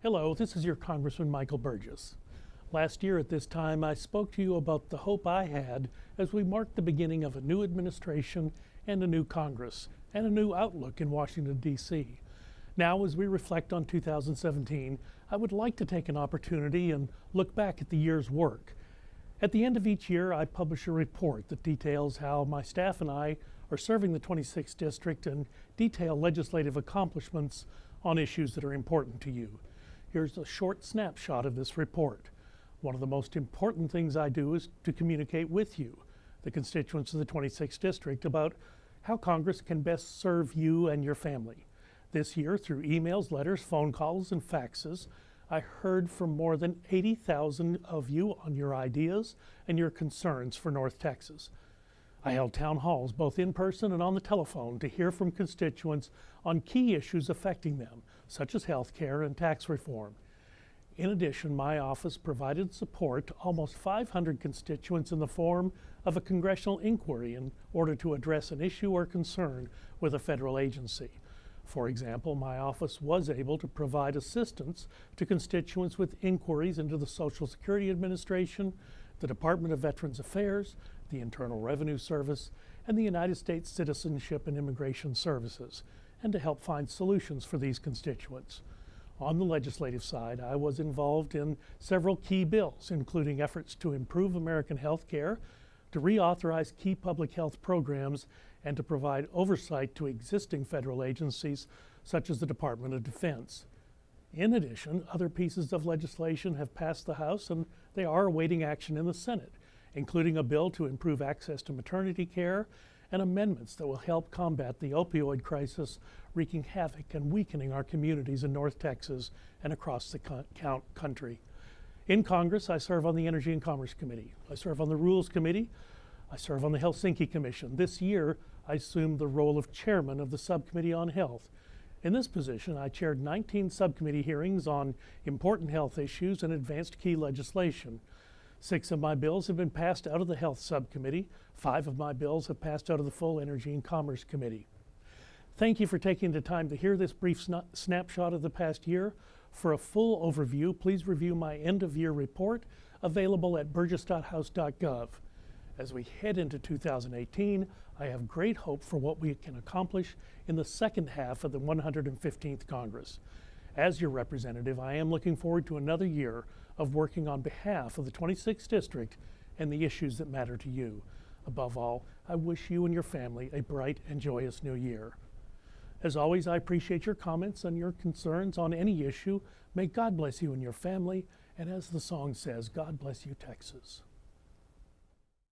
Hello, this is your Congressman Michael Burgess. Last year at this time, I spoke to you about the hope I had as we marked the beginning of a new administration and a new Congress and a new outlook in Washington, D.C. Now, as we reflect on 2017, I would like to take an opportunity and look back at the year's work. At the end of each year, I publish a report that details how my staff and I are serving the 26th District and detail legislative accomplishments on issues that are important to you. Here's a short snapshot of this report. One of the most important things I do is to communicate with you, the constituents of the 26th District, about how Congress can best serve you and your family. This year, through emails, letters, phone calls, and faxes, I heard from more than 80,000 of you on your ideas and your concerns for North Texas. I held town halls both in person and on the telephone to hear from constituents on key issues affecting them, such as health care and tax reform. In addition, my office provided support to almost 500 constituents in the form of a congressional inquiry in order to address an issue or concern with a federal agency. For example, my office was able to provide assistance to constituents with inquiries into the Social Security Administration, the Department of Veterans Affairs, the Internal Revenue Service, and the United States Citizenship and Immigration Services, and to help find solutions for these constituents. On the legislative side, I was involved in several key bills, including efforts to improve American health care, to reauthorize key public health programs, and to provide oversight to existing federal agencies, such as the Department of Defense. In addition, other pieces of legislation have passed the House, and they are awaiting action in the Senate, including a bill to improve access to maternity care and amendments that will help combat the opioid crisis wreaking havoc and weakening our communities in North Texas and across the country. In Congress, I serve on the Energy and Commerce Committee. I serve on the Rules Committee. I serve on the Helsinki Commission. This year, I assumed the role of chairman of the Subcommittee on Health. In this position, I chaired 19 subcommittee hearings on important health issues and advanced key legislation. 6 of my bills have been passed out of the Health Subcommittee. 5 of my bills have passed out of the full Energy and Commerce Committee. Thank you for taking the time to hear this brief snapshot of the past year. For a full overview, please review my end-of-year report available at burgess.house.gov. As we head into 2018, I have great hope for what we can accomplish in the second half of the 115th Congress. As your representative, I am looking forward to another year of working on behalf of the 26th District and the issues that matter to you. Above all, I wish you and your family a bright and joyous new year. As always, I appreciate your comments and your concerns on any issue. May God bless you and your family, and as the song says, God bless you, Texas.